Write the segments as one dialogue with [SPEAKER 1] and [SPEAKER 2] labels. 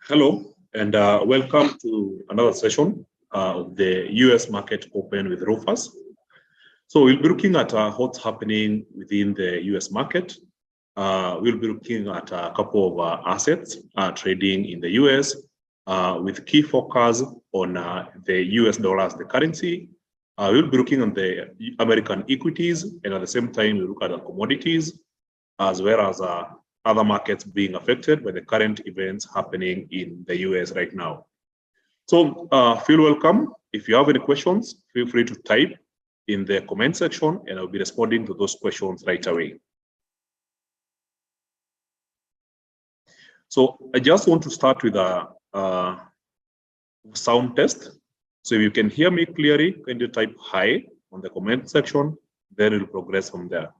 [SPEAKER 1] Hello, and welcome to another session of the US Market Open with Rufas. So we'll be looking at what's happening within the US market. We'll be looking at a couple of assets trading in the US with key focus on the US dollar as the currency. We'll be looking at the American equities, and at the same time, we'll look at the commodities, as well as other markets being affected by the current events happening in the US right now. So feel welcome. If you have any questions, feel free to type in the comment section and I'll be responding to those questions right away. So I just want to start with a sound test. So if you can hear me clearly, can you type hi on the comment section? Then we'll progress from there.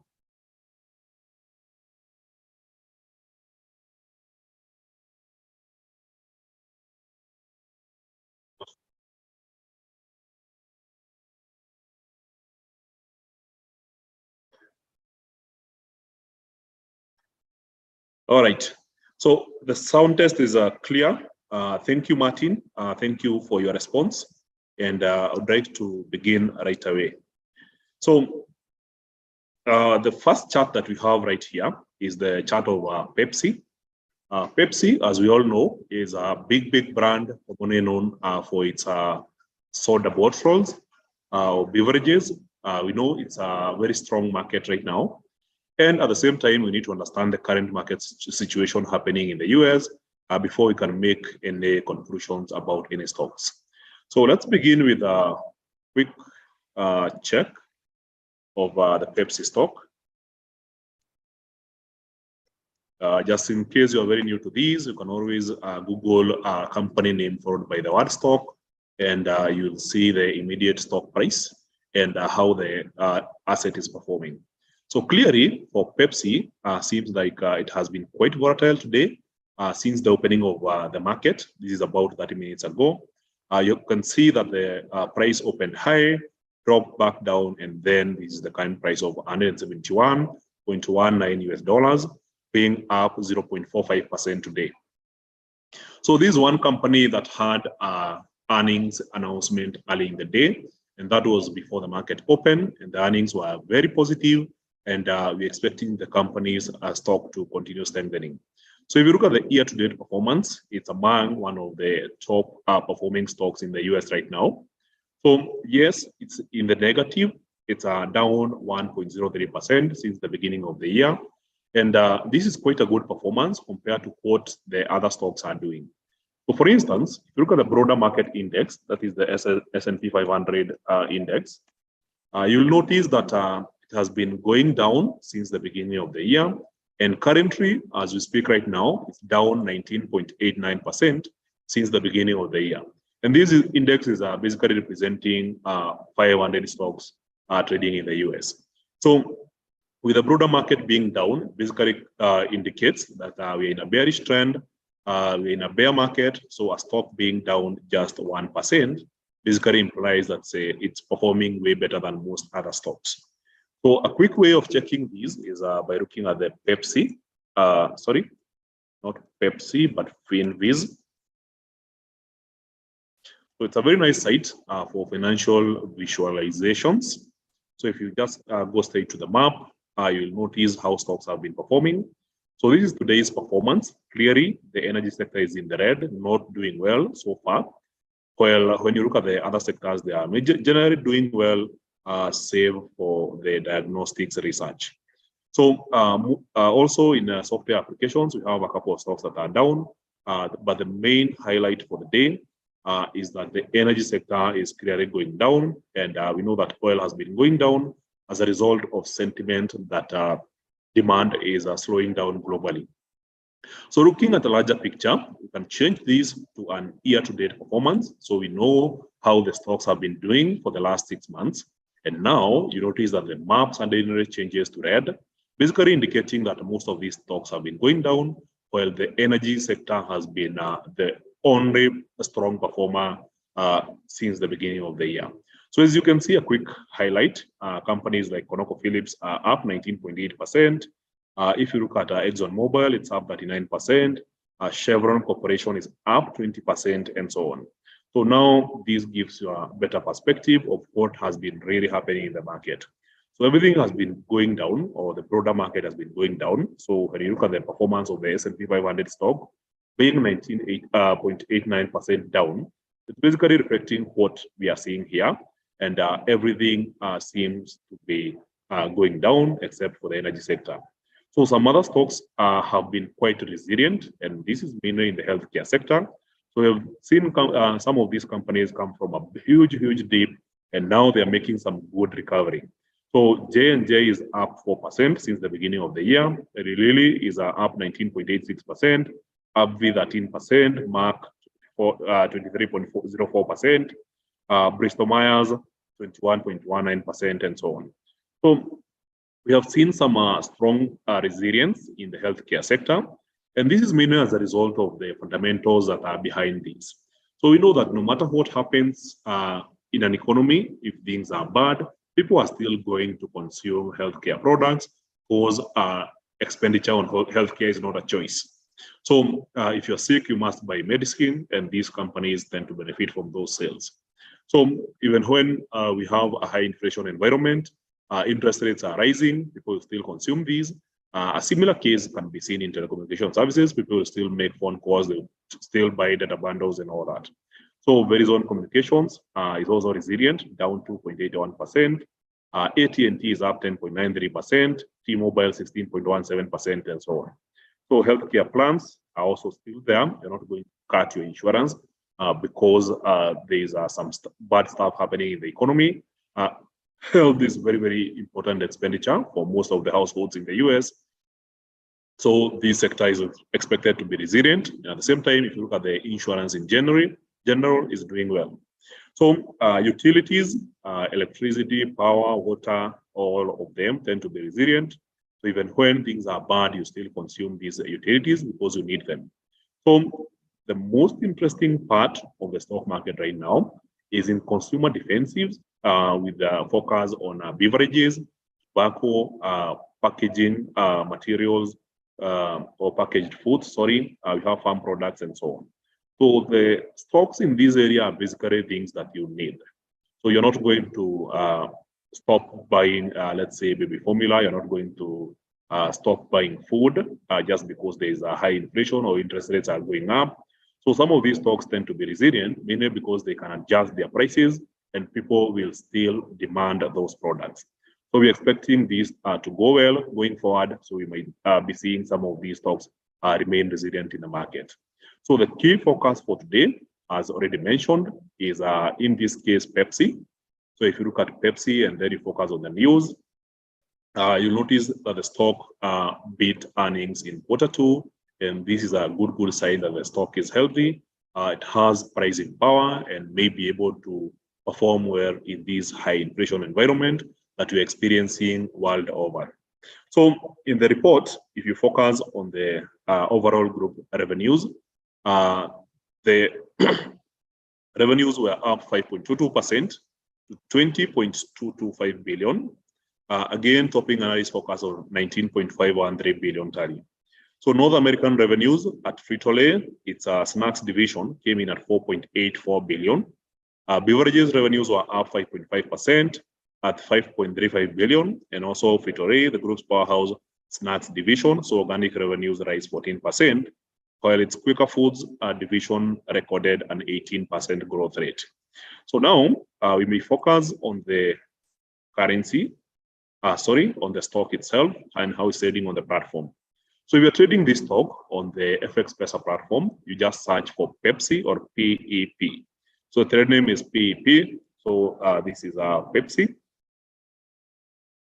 [SPEAKER 1] All right, so the sound test is clear. Thank you, Martin. Thank you for your response. And I would like to begin right away. So the first chart that we have right here is the chart of Pepsi. Pepsi, as we all know, is a big brand commonly known for its soda bottles, beverages. We know it's a very strong market right now. And at the same time, we need to understand the current market situation happening in the US before we can make any conclusions about any stocks. So let's begin with a quick check of the Pepsi stock. Just in case you're very new to these, you can always Google a company name followed by the word stock, and you'll see the immediate stock price and how the asset is performing. So clearly, for Pepsi, seems like it has been quite volatile today since the opening of the market. This is about 30 minutes ago. You can see that the price opened high, dropped back down, and then this is the current price of $171.19 US, being up 0.45% today. So this is one company that had earnings announcement early in the day, and that was before the market opened, and the earnings were very positive. And we're expecting the company's stock to continue strengthening. So if you look at the year-to-date performance, it's among one of the top performing stocks in the US right now. So yes, it's in the negative. It's down 1.03% since the beginning of the year. And this is quite a good performance compared to what the other stocks are doing. So for instance, if you look at the broader market index, that is the S&P 500 index, you'll notice that has been going down since the beginning of the year. And currently, as we speak right now, it's down 19.89% since the beginning of the year. And this index is basically representing 500 stocks trading in the US. So with the broader market being down, basically indicates that we're in a bearish trend, we're in a bear market. So a stock being down just 1% basically implies that it's performing way better than most other stocks. So a quick way of checking these is by looking at the Pepsi, sorry, not Pepsi, but FinViz. So it's a very nice site for financial visualizations. So if you just go straight to the map, you'll notice how stocks have been performing. So this is today's performance. Clearly, the energy sector is in the red, not doing well so far. Well, when you look at the other sectors, they are generally doing well, save for the diagnostics research. So also in software applications, we have a couple of stocks that are down, but the main highlight for the day is that the energy sector is clearly going down, and we know that oil has been going down as a result of sentiment that demand is slowing down globally. So looking at the larger picture, we can change this to an year-to-date performance, so we know how the stocks have been doing for the last 6 months. And now you notice that the map suddenly changes to red, basically indicating that most of these stocks have been going down, while the energy sector has been the only strong performer since the beginning of the year. So as you can see, a quick highlight, companies like ConocoPhillips are up 19.8%. If you look at ExxonMobil, it's up 39%. Chevron Corporation is up 20%, and so on. So now this gives you a better perspective of what has been really happening in the market. So everything has been going down, or the broader market has been going down. So when you look at the performance of the S&P 500 stock, being 19.89% down, it's basically reflecting what we are seeing here. And everything seems to be going down except for the energy sector. So some other stocks have been quite resilient, and this is mainly in the healthcare sector. So we've seen some of these companies come from a huge dip, and now they are making some good recovery. So J&J is up 4% since the beginning of the year. Lilly is up 19.86%, AbbVie 13%, Merck 23.04%, Bristol Myers 21.19%, and so on. So we have seen some strong resilience in the healthcare sector, and this is mainly as a result of the fundamentals that are behind this. So we know that no matter what happens in an economy, if things are bad, people are still going to consume healthcare products because expenditure on healthcare is not a choice. So if you're sick, you must buy medicine, and these companies tend to benefit from those sales. So even when we have a high inflation environment, interest rates are rising, people still consume these. A similar case can be seen in telecommunication services. People will still make phone calls, they still buy data bundles and all that. So Verizon Communications is also resilient, down 2.81%. AT&T is up 10.93%, T-Mobile 16.17%, and so on. So healthcare plans are also still there. They're not going to cut your insurance because there's some bad stuff happening in the economy. Health is very important expenditure for most of the households in the US. So this sector is expected to be resilient. At the same time, if you look at the insurance in general is doing well. So utilities, electricity, power, water, all of them tend to be resilient. So even when things are bad, you still consume these utilities because you need them. So the most interesting part of the stock market right now is in consumer defensives with the focus on beverages, tobacco, packaging materials, or packaged foods, sorry. We have farm products and so on. So the stocks in this area are basically things that you need. So you're not going to stop buying, let's say, baby formula. You're not going to stop buying food just because there is a high inflation or interest rates are going up. So some of these stocks tend to be resilient, mainly because they can adjust their prices and people will still demand those products. So we're expecting these to go well going forward. So we might be seeing some of these stocks remain resilient in the market. So the key focus for today, as already mentioned, is in this case, Pepsi. So if you look at Pepsi and then you focus on the news, you'll notice that the stock beat earnings in Q2, and this is a good sign that the stock is healthy. It has pricing power and may be able to perform well in this high inflation environment that we're experiencing world over. So in the report, if you focus on the overall group revenues, the revenues were up 5.22% to 20.225 billion. Again, topping analyst focus on 19.513 billion tally. So North American revenues at Frito-Lay, its snacks division, came in at 4.84 billion. Beverages revenues were up 5.5% at 5.35 billion, and also Frito-Lay, the group's powerhouse snacks division, so organic revenues rise 14%, while its Quicker Foods division recorded an 18% growth rate. So now we may focus on the currency, on the stock itself and how it's trading on the platform. So if you're trading this stock on the FX Pesa platform, you just search for Pepsi or PEP. So the trade name is PEP. So this is Pepsi.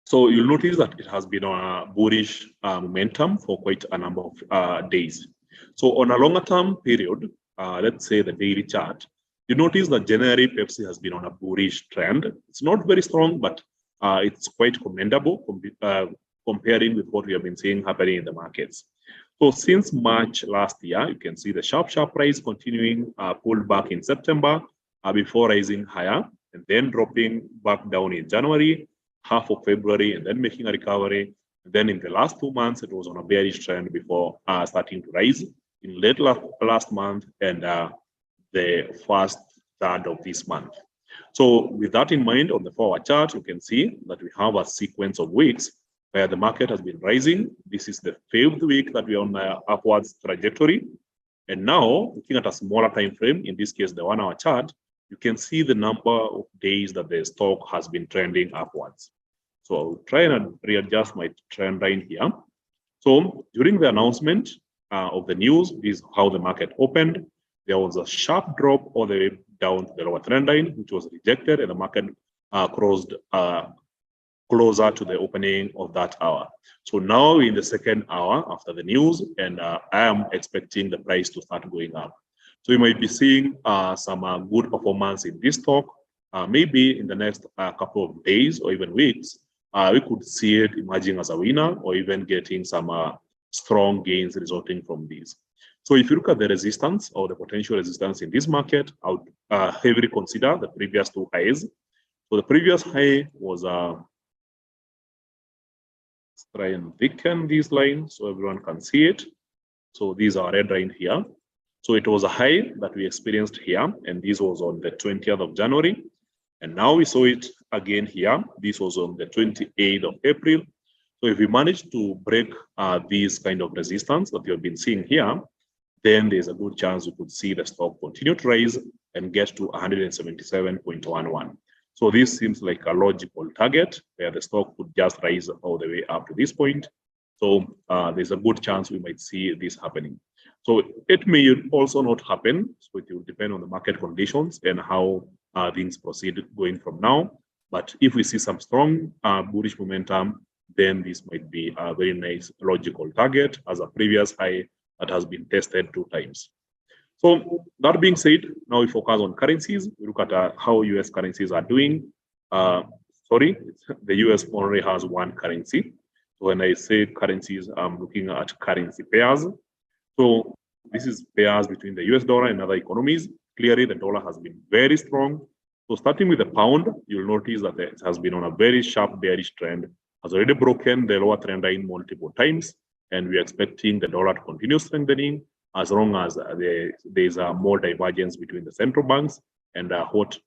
[SPEAKER 1] So you'll notice that it has been on a bullish momentum for quite a number of days. So on a longer term period, let's say the daily chart, you notice that generally Pepsi has been on a bullish trend. It's not very strong, but it's quite commendable comparing with what we have been seeing happening in the markets. So since March last year, you can see the sharp price continuing pulled back in September before rising higher and then dropping back down in January, half of February, and then making a recovery. And then in the last 2 months, it was on a bearish trend before starting to rise. in late last month and the first third of this month. So with that in mind, on the 4-hour chart, you can see that we have a sequence of weeks where the market has been rising. This is the 5th week that we are on an upwards trajectory. And now, looking at a smaller time frame, in this case, the 1-hour chart, you can see the number of days that the stock has been trending upwards. So I'll try and readjust my trend line here. So during the announcement of the news, this is how the market opened. There was a sharp drop all the way down to the lower trend line, which was rejected, and the market closed closer to the opening of that hour. So now in the 2nd hour after the news, and I am expecting the price to start going up. So you might be seeing some good performance in this stock. Maybe in the next couple of days or even weeks, we could see it emerging as a winner or even getting some strong gains resulting from these. So if you look at the resistance or the potential resistance in this market, I would heavily consider the previous 2 highs. So the previous high was, let's try and thicken these lines so everyone can see it. So these are red line here. So it was a high that we experienced here, and this was on the 20th of January. And now we saw it again here. This was on the 28th of April. So if we manage to break these kind of resistance that you have been seeing here, then there's a good chance we could see the stock continue to rise and get to 177.11. So this seems like a logical target where the stock could just rise all the way up to this point. So there's a good chance we might see this happening. So it may also not happen. So it will depend on the market conditions and how things proceed going from now. But if we see some strong bullish momentum, then this might be a very nice logical target as a previous high that has been tested 2 times. So that being said, now we focus on currencies. We look at how US currencies are doing. Sorry, the US only has 1 currency. So when I say currencies, I'm looking at currency pairs. So this is pairs between the US dollar and other economies. Clearly, the dollar has been very strong. So starting with the pound, you'll notice that it has been on a very sharp bearish trend, has already broken the lower trend line multiple times. And we're expecting the dollar to continue strengthening as long as there's more divergence between the central banks and what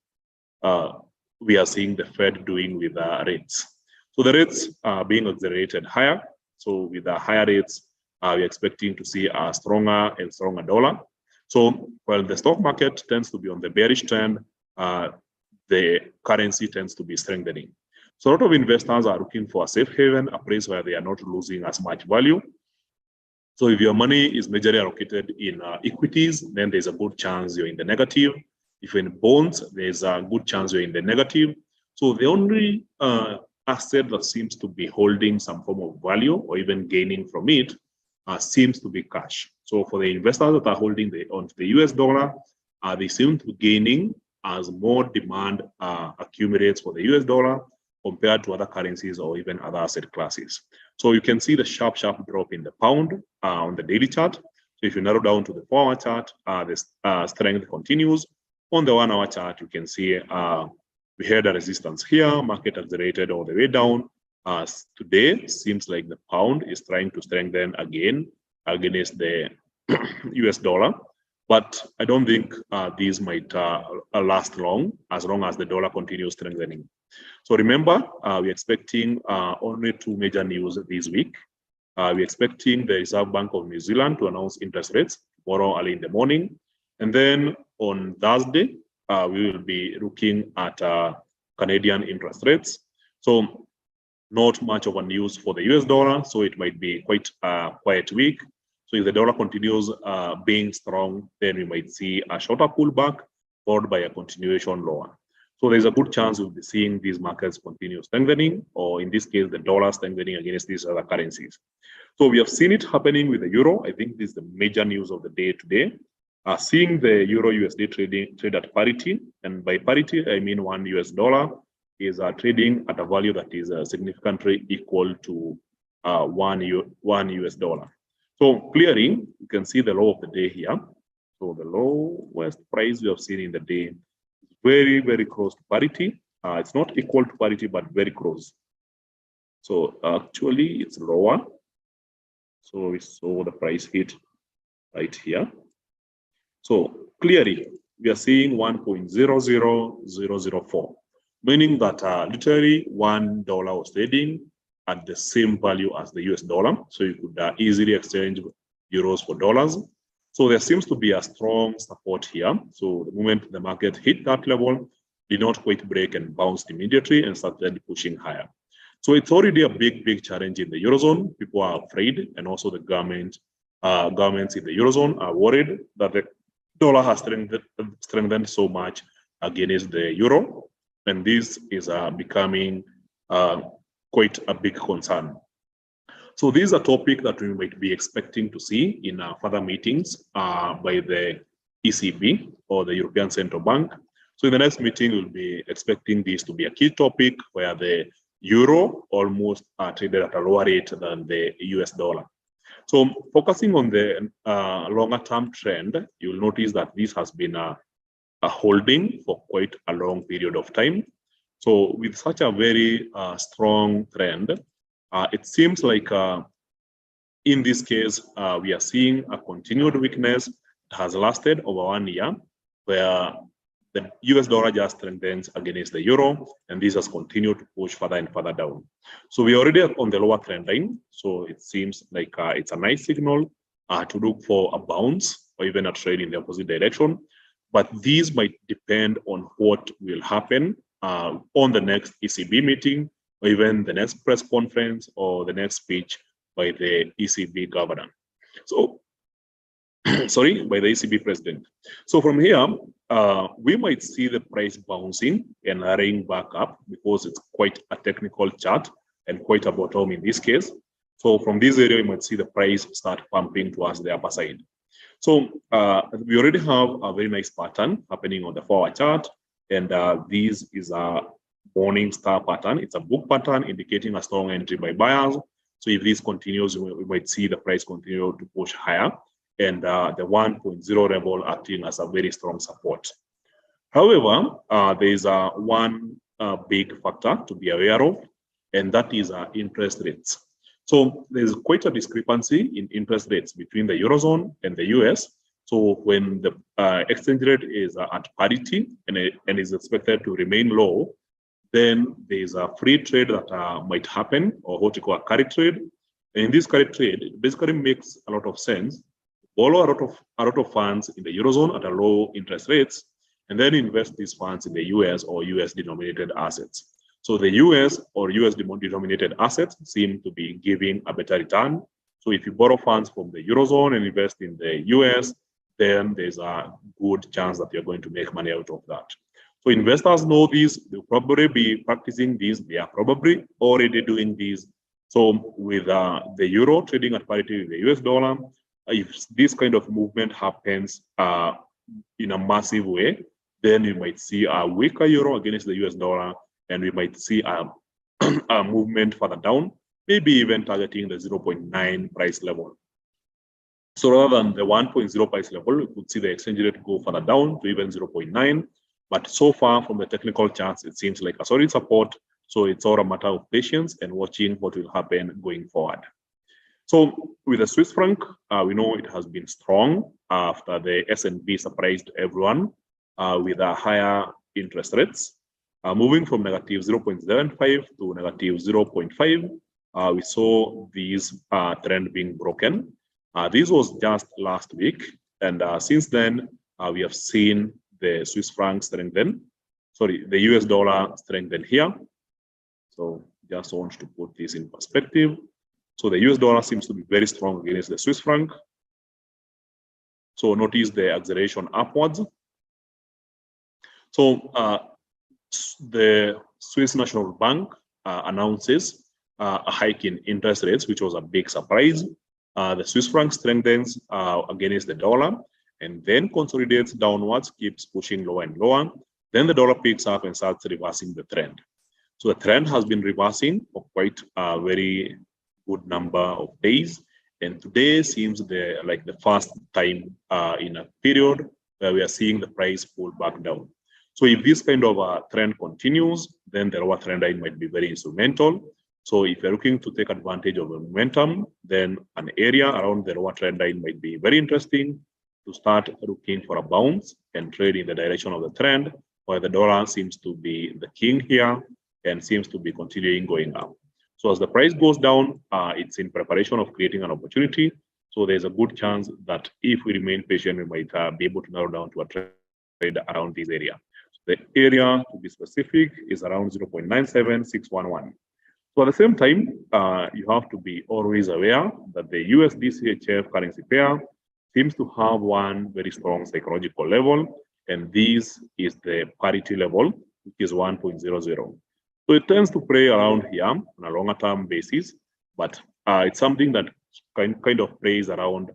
[SPEAKER 1] we are seeing the Fed doing with rates. So the rates are being accelerated higher. So with the higher rates, we're expecting to see a stronger and stronger dollar. So while the stock market tends to be on the bearish trend, the currency tends to be strengthening. So a lot of investors are looking for a safe haven, a place where they are not losing as much value. So if your money is majorly allocated in equities, then there's a good chance you're in the negative. If you're in bonds, there's a good chance you're in the negative. So the only asset that seems to be holding some form of value or even gaining from it seems to be cash. So for the investors that are holding onto the US dollar, they seem to be gaining as more demand accumulates for the US dollar compared to other currencies or even other asset classes. So you can see the sharp drop in the pound on the daily chart. So if you narrow down to the 4-hour chart, the strength continues. On the 1-hour chart, you can see we had a resistance here, market accelerated all the way down. Today, seems like the pound is trying to strengthen again against the US dollar. But I don't think these might last long as the dollar continues strengthening. So remember, we're expecting only 2 major news this week. We're expecting the Reserve Bank of New Zealand to announce interest rates tomorrow early in the morning. And then on Thursday, we will be looking at Canadian interest rates. So not much of a news for the US dollar, so it might be quite a quiet week. So if the dollar continues being strong, then we might see a shorter pullback followed by a continuation lower. So there's a good chance we'll be seeing these markets continue strengthening, or in this case, the dollar strengthening against these other currencies. So we have seen it happening with the euro. I think this is the major news of the day today. Seeing the euro USD trade at parity, and by parity, I mean $1 US is trading at a value that is significantly equal to $1 US. So clearly, you can see the low of the day here. So the lowest price we have seen in the day is very, very close to parity. It's not equal to parity, but very close. So actually, it's lower. So we saw the price hit right here. So clearly, we are seeing 1.00004, meaning that literally $1 was trading at the same value as the US dollar. So you could easily exchange euros for dollars. So there seems to be a strong support here. So the moment the market hit that level, did not quite break and bounced immediately and started pushing higher. So it's already a big challenge in the Eurozone. People are afraid, and also the governments in the Eurozone are worried that the dollar has strengthened so much against the euro, and this is becoming quite a big concern. So this is a topic that we might be expecting to see in further meetings by the ECB or the European Central Bank. So in the next meeting, we'll be expecting this to be a key topic where the euro almost traded at a lower rate than the US dollar. So focusing on the longer term trend, you'll notice that this has been a holding for quite a long period of time. So with such a very strong trend, it seems like in this case, we are seeing a continued weakness that has lasted over 1 year, where the US dollar just strengthens against the euro, and this has continued to push further and further down. So we are already on the lower trend line. So it seems like it's a nice signal to look for a bounce or even a trade in the opposite direction. But these might depend on what will happen on the next ECB meeting, or even the next press conference or the next speech by the ECB governor. So, sorry, by the ECB president. So from here, we might see the price bouncing and hurrying back up because it's quite a technical chart and quite a bottom in this case. So from this area, you might see the price start pumping towards the upper side. So we already have a very nice pattern happening on the 4-hour chart, and this is a morning star pattern. It's a book pattern indicating a strong entry by buyers. So if this continues, we might see the price continue to push higher, and the 1.0 level acting as a very strong support. However, there is one big factor to be aware of, and that is interest rates. So there's quite a discrepancy in interest rates between the Eurozone and the US. So when the exchange rate is at parity and is expected to remain low, then there's a free trade that might happen, or what you call a carry trade. And in this carry trade, it basically makes a lot of sense. Borrow a lot of funds in the Eurozone at a low interest rates, and then invest these funds in the US or US denominated assets. So the US or US denominated assets seem to be giving a better return. So if you borrow funds from the Eurozone and invest in the US, then there's a good chance that you're going to make money out of that. So investors know this, they'll probably be practicing this, they are probably already doing this. So with the euro trading at parity with the US dollar, if this kind of movement happens in a massive way, then you might see a weaker euro against the US dollar, and we might see a movement further down, maybe even targeting the 0.9 price level. So rather than the 1.0 price level, we could see the exchange rate go further down to even 0.9. But so far from the technical charts, it seems like a solid support. So it's all a matter of patience and watching what will happen going forward. So with the Swiss franc, we know it has been strong after the S&P surprised everyone with higher interest rates. Moving from negative 0.75 to negative 0.5, we saw this trend being broken. This was just last week, and since then, we have seen the Swiss franc strengthen. Sorry, the US dollar strengthen here. So just want to put this in perspective. So the US dollar seems to be very strong against the Swiss franc. So notice the acceleration upwards. So the Swiss National Bank announces a hike in interest rates, which was a big surprise. The Swiss franc strengthens against the dollar and then consolidates downwards, keeps pushing lower and lower. Then the dollar picks up and starts reversing the trend. So the trend has been reversing for quite a very good number of days. And today seems like the first time in a period where we are seeing the price pull back down. So if this kind of trend continues, then the lower trend line might be very instrumental. So if you're looking to take advantage of the momentum, then an area around the lower trend line might be very interesting to start looking for a bounce and trade in the direction of the trend, where the dollar seems to be the king here and seems to be continuing going up. So as the price goes down, it's in preparation of creating an opportunity. So there's a good chance that if we remain patient, we might be able to narrow down to a trade around this area. The area, to be specific, is around 0.97611. So at the same time, you have to be always aware that the USDJPY currency pair seems to have one very strong psychological level, and this is the parity level, which is 1.00. So it tends to play around here on a longer term basis, but it's something that kind of plays around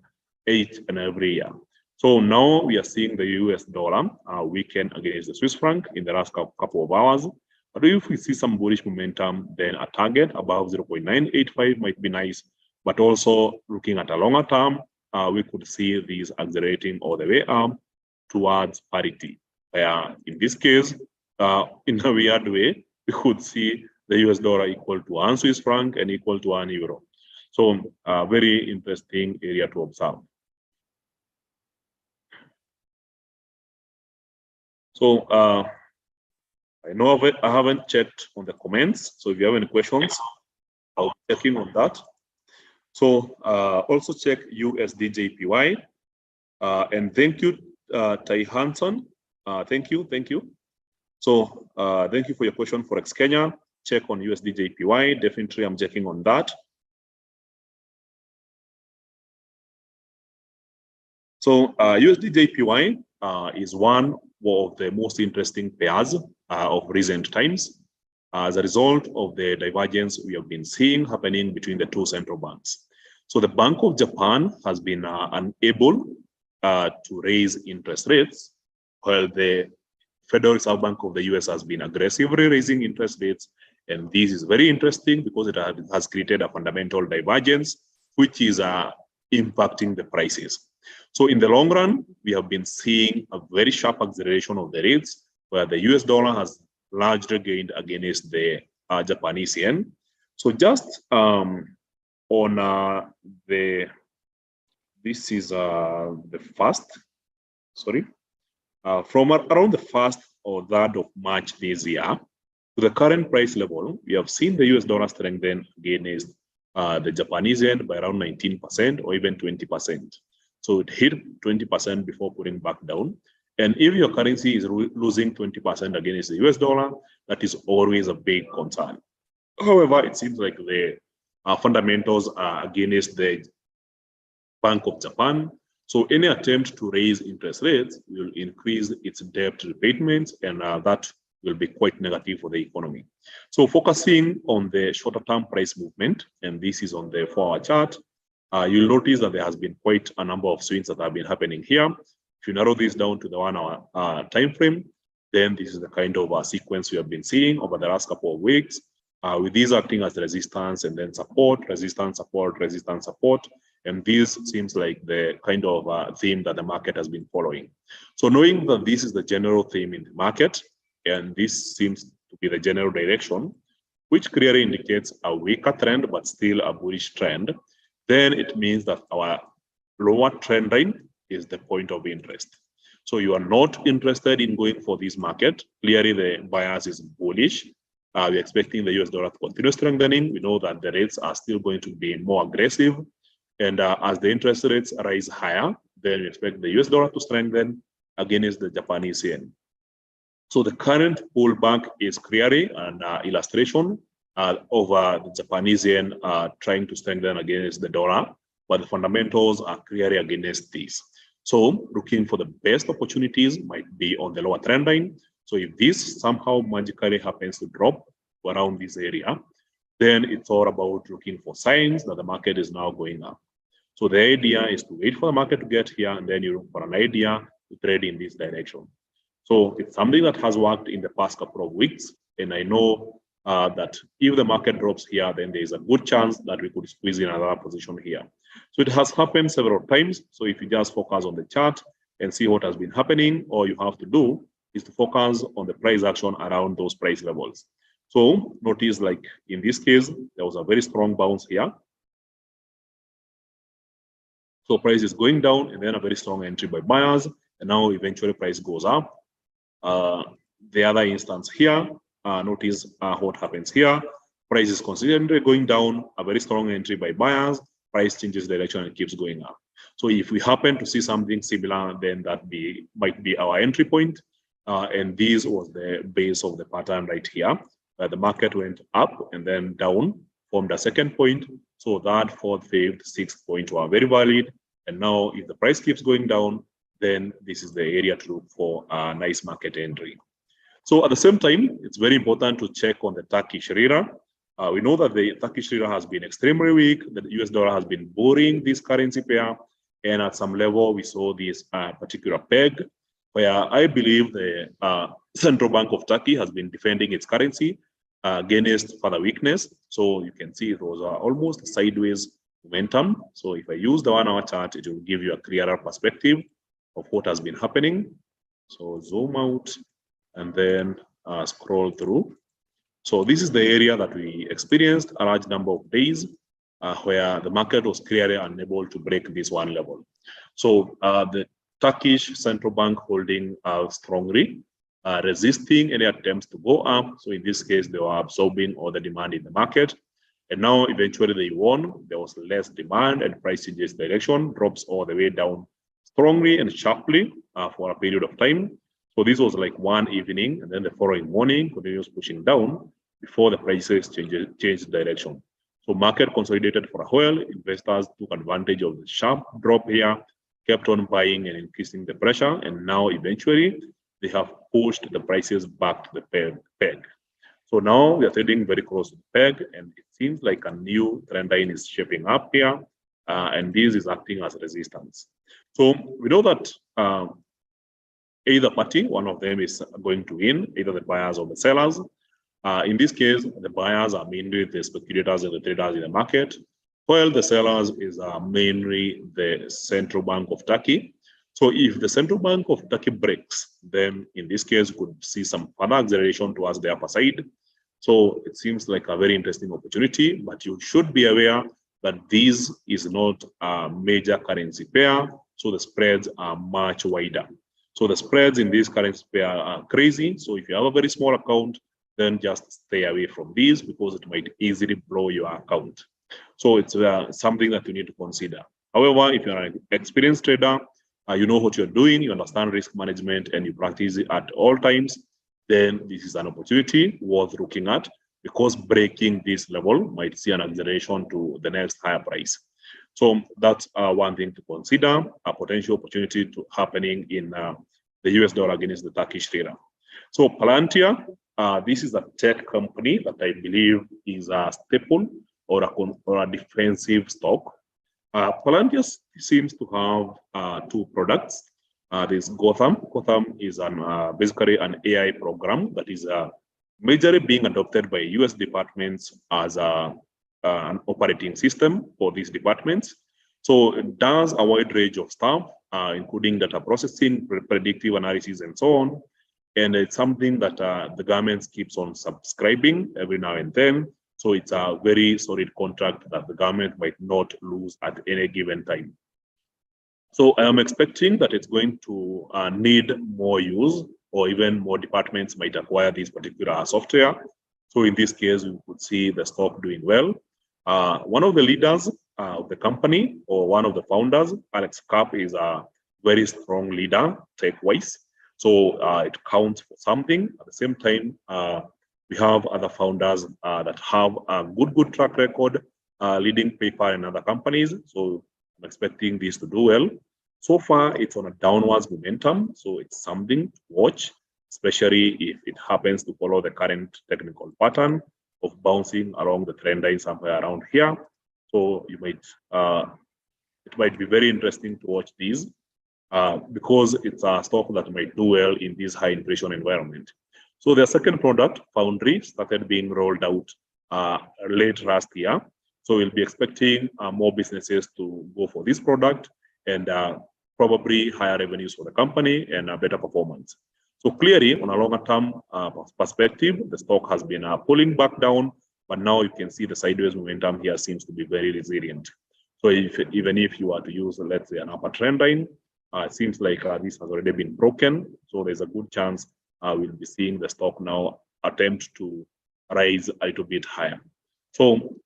[SPEAKER 1] each and every year. So now we are seeing the US dollar weaken against the Swiss franc in the last couple of hours. But if we see some bullish momentum, then a target above 0.985 might be nice. But also looking at a longer term, we could see these accelerating all the way up towards parity. In this case, in a weird way, we could see the US dollar equal to 1 Swiss franc and equal to 1 euro. So very interesting area to observe. So I know I haven't checked on the comments. So if you have any questions, I'll be checking on that. So also check USDJPY. And thank you, Tai Hanson. Thank you. So thank you for your question for Kenya. Check on USDJPY. Definitely, I'm checking on that. So USDJPY is one of the most interesting pairs of recent times as a result of the divergence we have been seeing happening between the two central banks. So the Bank of Japan has been unable to raise interest rates, while the Federal Reserve Bank of the US has been aggressively raising interest rates. And this is very interesting because it has created a fundamental divergence, which is impacting the prices. So in the long run, we have been seeing a very sharp acceleration of the rates, where the US dollar has largely gained against the Japanese yen. So just on this is the first, sorry, from around the 1st or 3rd of March this year to the current price level, we have seen the US dollar strengthen against the Japanese yen by around 19% or even 20%. So it hit 20% before pulling back down. And if your currency is losing 20% against the US dollar, that is always a big concern. However, it seems like the fundamentals are against the Bank of Japan. So any attempt to raise interest rates will increase its debt repayments, and that will be quite negative for the economy. So focusing on the shorter term price movement, and this is on the 4-hour chart, you'll notice that there has been quite a number of swings that have been happening here. If you narrow this down to the 1-hour time frame, then this is the kind of sequence we have been seeing over the last couple of weeks, with these acting as resistance and then support, resistance, support, resistance, support. And this seems like the kind of theme that the market has been following. So knowing that this is the general theme in the market, and this seems to be the general direction, which clearly indicates a weaker trend, but still a bullish trend, then it means that our lower trend line is the point of interest. So you are not interested in going for this market. Clearly, the bias is bullish. We're expecting the US dollar to continue strengthening. We know that the rates are still going to be more aggressive. And as the interest rates rise higher, then we expect the US dollar to strengthen against the Japanese yen. So the current pullback is clearly an illustration of the Japanese yen trying to strengthen against the dollar, but the fundamentals are clearly against this. So looking for the best opportunities might be on the lower trend line. So if this somehow magically happens to drop around this area, then it's all about looking for signs that the market is now going up. So the idea is to wait for the market to get here, and then you look for an idea to trade in this direction. So it's something that has worked in the past couple of weeks. And I know that if the market drops here, then there is a good chance that we could squeeze in another position here. So it has happened several times. So if you just focus on the chart and see what has been happening, all you have to do is to focus on the price action around those price levels. So notice, like in this case, there was a very strong bounce here. So price is going down, and then a very strong entry by buyers, and now eventually price goes up. The other instance here, notice what happens here. Price is consistently going down, a very strong entry by buyers, price changes direction and keeps going up. So if we happen to see something similar, then that might be our entry point. And this was the base of the pattern right here, where the market went up and then down, formed a second point. So that fourth, fifth, sixth point were very valid. And now if the price keeps going down, then this is the area to look for a nice market entry. So at the same time, it's very important to check on the Turkish lira. We know that the Turkish lira has been extremely weak. The US dollar has been boring this currency pair. And at some level, we saw this particular peg, where I believe the Central Bank of Turkey has been defending its currency against further weakness. So you can see it was almost a sideways momentum. So if I use the 1 hour chart, it will give you a clearer perspective of what has been happening. So zoom out and then scroll through. So this is the area that we experienced a large number of days where the market was clearly unable to break this one level. So the Turkish central bank holding strongly, resisting any attempts to go up. So in this case, they were absorbing all the demand in the market. And now eventually they won. There was less demand and price changes direction, drops all the way down strongly and sharply for a period of time. So this was like one evening, and then the following morning continues pushing down before the prices changed direction. So market consolidated for a while. Investors took advantage of the sharp drop here, kept on buying and increasing the pressure, and now eventually they have pushed the prices back to the peg. So now we are trading very close to the peg, and it seems like a new trend line is shaping up here, and this is acting as resistance. So we know that either party, one of them is going to win, either the buyers or the sellers. In this case, the buyers are mainly the speculators and the traders in the market, while the sellers is mainly the Central Bank of Turkey. So if the Central Bank of Turkey breaks, then in this case, we could see some further acceleration towards the upper side. So it seems like a very interesting opportunity, but you should be aware that this is not a major currency pair, so the spreads are much wider. So the spreads in this currency pair are crazy. So if you have a very small account, then just stay away from these because it might easily blow your account. So it's something that you need to consider. However, if you're an experienced trader, you know what you're doing, you understand risk management, and you practice it at all times, then this is an opportunity worth looking at, because breaking this level might see an acceleration to the next higher price. So that's one thing to consider, a potential opportunity to happening in the US dollar against the Turkish lira. So Palantir, this is a tech company that I believe is a staple or a defensive stock. Palantir seems to have two products. There's Gotham. Gotham is basically an AI program that is majorly being adopted by US departments as an operating system for these departments. So it does a wide range of stuff, including data processing, predictive analysis, and so on. And it's something that the government keeps on subscribing every now and then. So it's a very solid contract that the government might not lose at any given time. So I am expecting that it's going to need more use, or even more departments might acquire this particular software. So in this case, we could see the stock doing well. One of the leaders of the company, or one of the founders, Alex Karp, is a very strong leader tech-wise. So it counts for something. At the same time, we have other founders that have a good track record leading PayPal and other companies. So I'm expecting this to do well. So far, it's on a downwards momentum. So it's something to watch, especially if it happens to follow the current technical pattern of bouncing along the trend line somewhere around here. So you might, it might be very interesting to watch these because it's a stock that might do well in this high inflation environment. So their second product, Foundry, started being rolled out late last year. So we'll be expecting more businesses to go for this product, and probably higher revenues for the company and better performance. So clearly, on a longer term perspective, the stock has been pulling back down, but now you can see the sideways momentum here seems to be very resilient. So even if you are to use, let's say, an upper trend line, it seems like this has already been broken. So there's a good chance we'll be seeing the stock now attempt to rise a little bit higher. So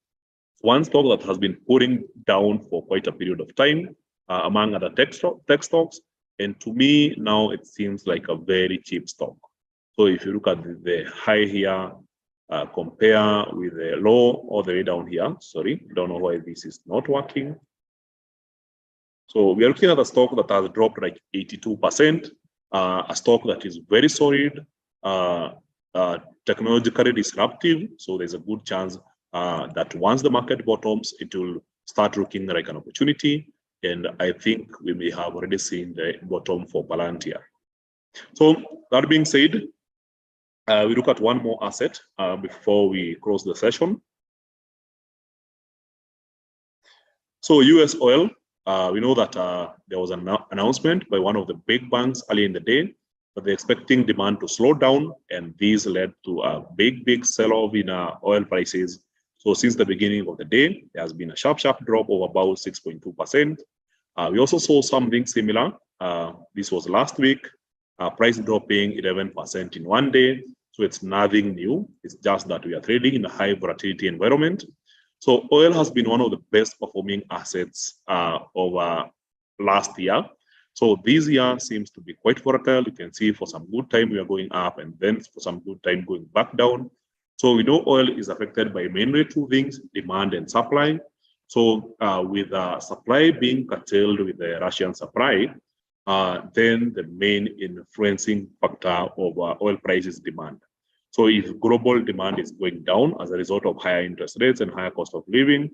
[SPEAKER 1] one stock that has been pulling down for quite a period of time, among other tech stocks, and to me now it seems like a very cheap stock. So if you look at the high here, compare with the low all the way down here. Sorry, I don't know why this is not working. So we are looking at a stock that has dropped like 82%, a stock that is very solid, technologically disruptive. So there's a good chance that once the market bottoms, it will start looking like an opportunity. And I think we may have already seen the bottom for Palantir. So that being said, we look at one more asset before we close the session. So USOIL, we know that there was an announcement by one of the big banks early in the day that they're expecting demand to slow down, and this led to a big sell-off in oil prices. So since the beginning of the day, there has been a sharp drop of about 6.2%. We also saw something similar. This was last week, price dropping 11% in one day. So it's nothing new. It's just that we are trading in a high volatility environment. So oil has been one of the best performing assets over last year. So this year seems to be quite volatile. You can see for some good time we are going up, and then for some good time going back down. So we know oil is affected by mainly two things, demand and supply. So with supply being curtailed with the Russian supply, then the main influencing factor of oil price is demand. So if global demand is going down as a result of higher interest rates and higher cost of living,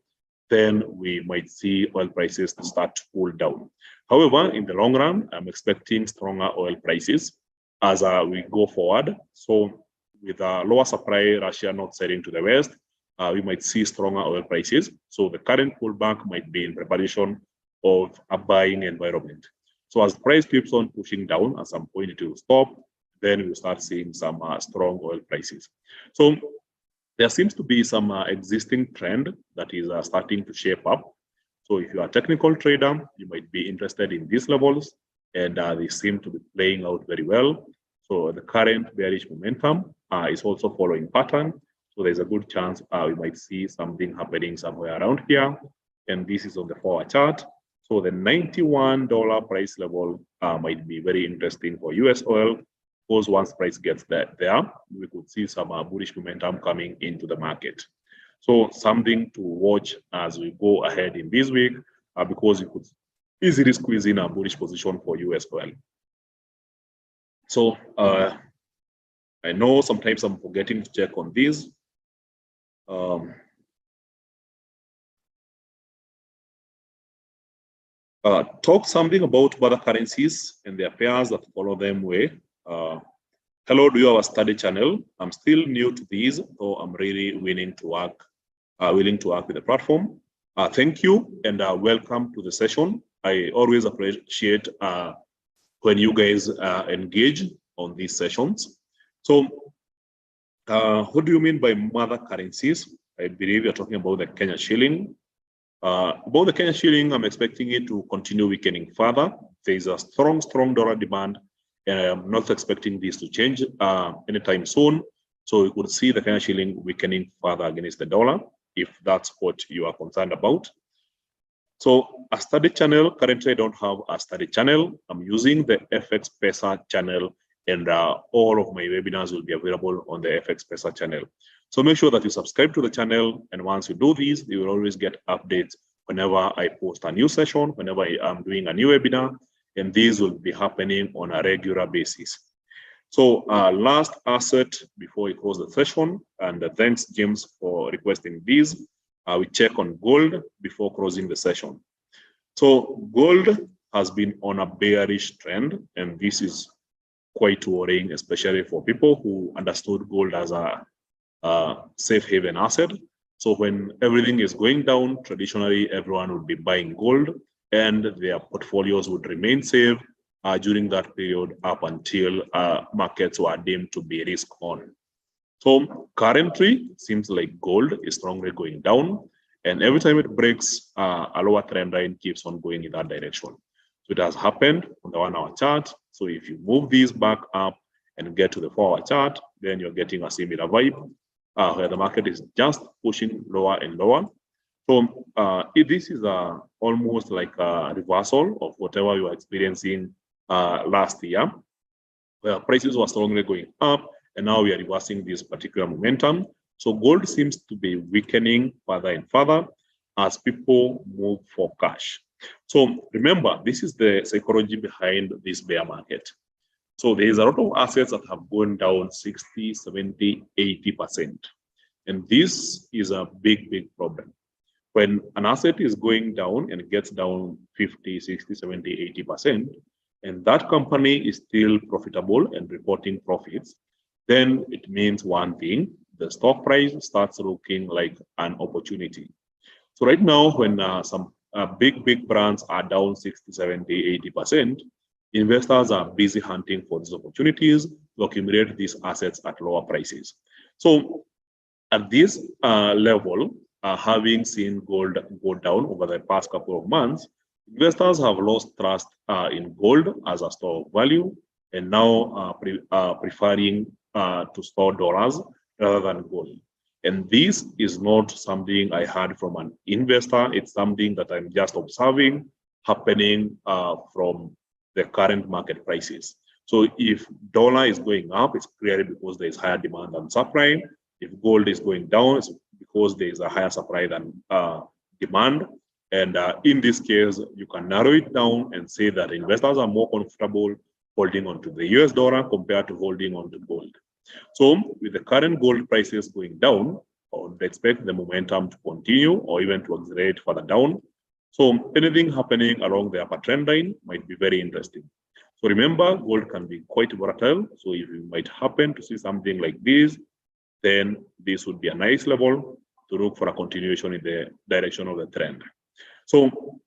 [SPEAKER 1] then we might see oil prices to start to cool down. However, in the long run, I'm expecting stronger oil prices as we go forward. So with lower supply, Russia not selling to the West, we might see stronger oil prices. So the current pullback might be in preparation of a buying environment. So as the price keeps on pushing down, at some point it will stop, then we'll start seeing some strong oil prices. So there seems to be some existing trend that is starting to shape up. So if you are a technical trader, you might be interested in these levels, and they seem to be playing out very well. So the current bearish momentum is also following pattern. So there's a good chance we might see something happening somewhere around here. And this is on the 4-hour chart. So the $91 price level might be very interesting for US oil. Because once price gets there, we could see some bullish momentum coming into the market. So something to watch as we go ahead in this week, because you could easily squeeze in a bullish position for US oil. So I know sometimes I'm forgetting to check on this. Talk something about other currencies and their pairs that follow them way. Hello, do you have a study channel? I'm still new to these, so I'm really willing to work with the platform. Thank you and welcome to the session. I always appreciate when you guys engage on these sessions. So what do you mean by mother currencies? I believe you're talking about the Kenya shilling. About the Kenya shilling, I'm expecting it to continue weakening further. There is a strong dollar demand, and I'm not expecting this to change anytime soon. So we could see the Kenya shilling weakening further against the dollar, if that's what you are concerned about. So a study channel, currently I don't have a study channel. I'm using the FX Pesa channel, and all of my webinars will be available on the FX Pesa channel. So make sure that you subscribe to the channel, and once you do this, you will always get updates whenever I post a new session, whenever I'm doing a new webinar, and these will be happening on a regular basis. So last asset before we close the session, and thanks James for requesting these. We check on gold before closing the session. So gold has been on a bearish trend, and this is quite worrying, especially for people who understood gold as a safe haven asset. So when everything is going down, traditionally everyone would be buying gold and their portfolios would remain safe. during that period up until markets were deemed to be risk on. So currently, it seems like gold is strongly going down, and every time it breaks, a lower trend line keeps on going in that direction. So it has happened on the 1 hour chart. So if you move these back up and get to the 4 hour chart, then you're getting a similar vibe where the market is just pushing lower and lower. So this is almost like a reversal of whatever you were experiencing last year, where prices were strongly going up, and now we are reversing this particular momentum. So gold seems to be weakening further and further as people move for cash. So remember, this is the psychology behind this bear market. So there is a lot of assets that have gone down 60, 70, 80%. And this is a big, big problem. When an asset is going down and it gets down 50, 60, 70, 80%, and that company is still profitable and reporting profits, then it means one thing: the stock price starts looking like an opportunity. So right now, when some big brands are down 60, 70, 80%, investors are busy hunting for these opportunities to accumulate these assets at lower prices. So at this level, having seen gold go down over the past couple of months, investors have lost trust in gold as a store of value, and now preferring to store dollars rather than gold. And this is not something I heard from an investor. It's something that I'm just observing happening from the current market prices. So if dollar is going up, it's clearly because there is higher demand than supply. If gold is going down, it's because there is a higher supply than demand. And in this case, you can narrow it down and say that investors are more comfortable holding on to the US dollar compared to holding on to gold. So with the current gold prices going down, I would expect the momentum to continue or even to accelerate further down. So anything happening along the upper trend line might be very interesting. So remember, gold can be quite volatile. So if you might happen to see something like this, then this would be a nice level to look for a continuation in the direction of the trend. So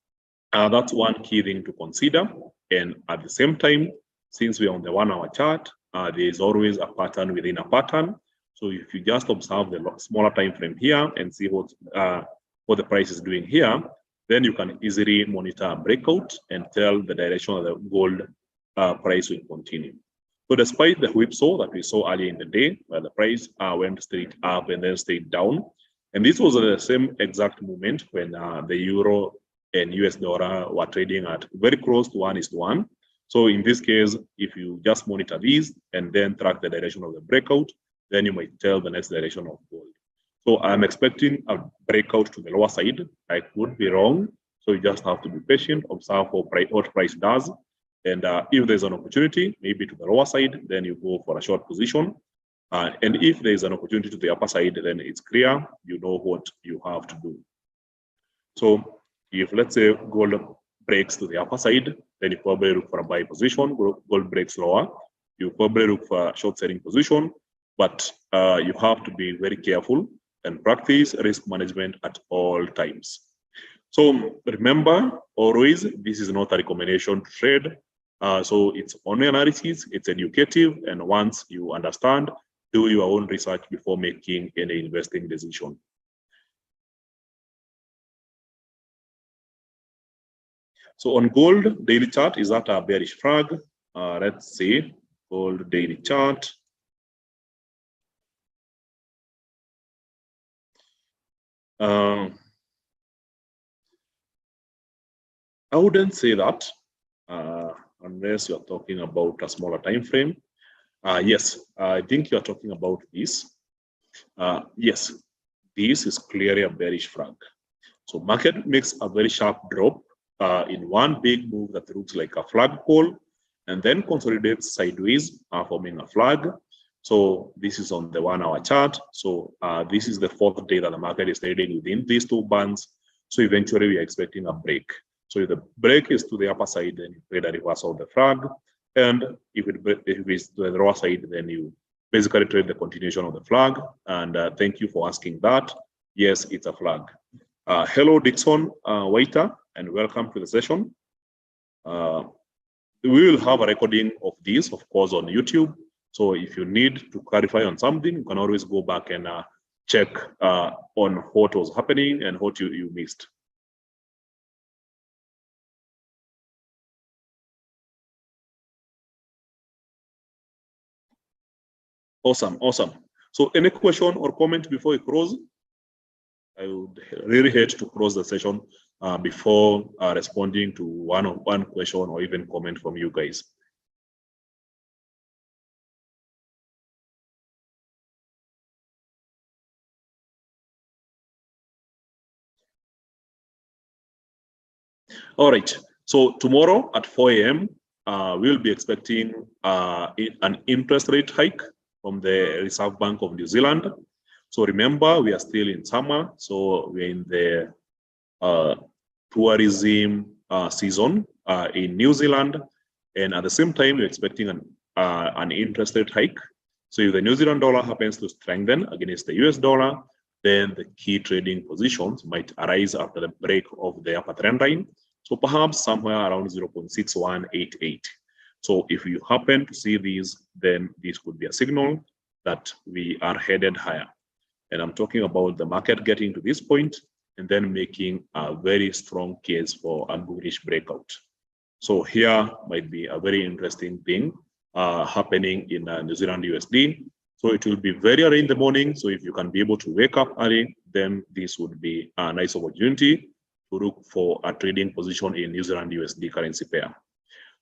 [SPEAKER 1] that's one key thing to consider. And at the same time, since we're on the 1 hour chart, there is always a pattern within a pattern. So if you just observe the smaller time frame here and see what the price is doing here, then you can easily monitor a breakout and tell the direction of the gold price will continue. So despite the whipsaw that we saw earlier in the day, where the price went straight up and then stayed down, and this was the same exact moment when the euro and US dollar were trading at very close to 1:1. So in this case, if you just monitor these and then track the direction of the breakout, then you might tell the next direction of gold. So I'm expecting a breakout to the lower side. I could be wrong. So you just have to be patient, observe what price does. And if there's an opportunity, maybe to the lower side, then you go for a short position. And if there's an opportunity to the upper side, then it's clear, you know what you have to do. So if, let's say, gold breaks to the upper side, then you probably look for a buy position. Gold breaks lower, you probably look for a short selling position, but you have to be very careful and practice risk management at all times. So remember, always, this is not a recommendation to trade. So it's only analysis, it's educative, and once you understand, do your own research before making any investing decision. So on gold daily chart, is that a bearish flag? Let's see, gold daily chart. I wouldn't say that unless you're talking about a smaller time frame. Yes, I think you're talking about this. Yes, this is clearly a bearish flag. So market makes a very sharp drop in one big move that looks like a flagpole, and then consolidates sideways, forming a flag. So this is on the 1 hour chart. So this is the fourth day that the market is trading within these two bands. So eventually we are expecting a break. So if the break is to the upper side, then you trade a reversal of the flag. And if it's to the lower side, then you basically trade the continuation of the flag. And thank you for asking that. Yes, it's a flag. Hello, Dixon Waiter, and welcome to the session. we will have a recording of this, of course, on YouTube. So if you need to clarify on something, you can always go back and check on what was happening and what you missed. Awesome, awesome. So any question or comment before we close? I would really hate to close the session before responding to one question or even comment from you guys. All right. So tomorrow at 4 a.m., we'll be expecting an interest rate hike from the Reserve Bank of New Zealand. So remember, we are still in summer, so we're in the tourism season in New Zealand, and at the same time, we're expecting an interest rate hike. So if the New Zealand dollar happens to strengthen against the US dollar, then the key trading positions might arise after the break of the upper trend line. So perhaps somewhere around 0.6188. So if you happen to see these, then this could be a signal that we are headed higher. And I'm talking about the market getting to this point and then making a very strong case for a bullish breakout. So here might be a very interesting thing happening in New Zealand USD. So it will be very early in the morning. So if you can be able to wake up early, then this would be a nice opportunity to look for a trading position in New Zealand USD currency pair.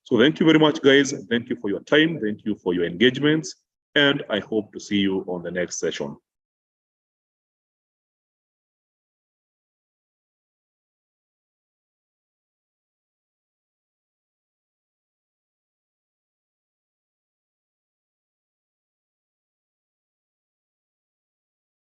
[SPEAKER 1] So thank you very much, guys. Thank you for your time. Thank you for your engagements. And I hope to see you on the next session.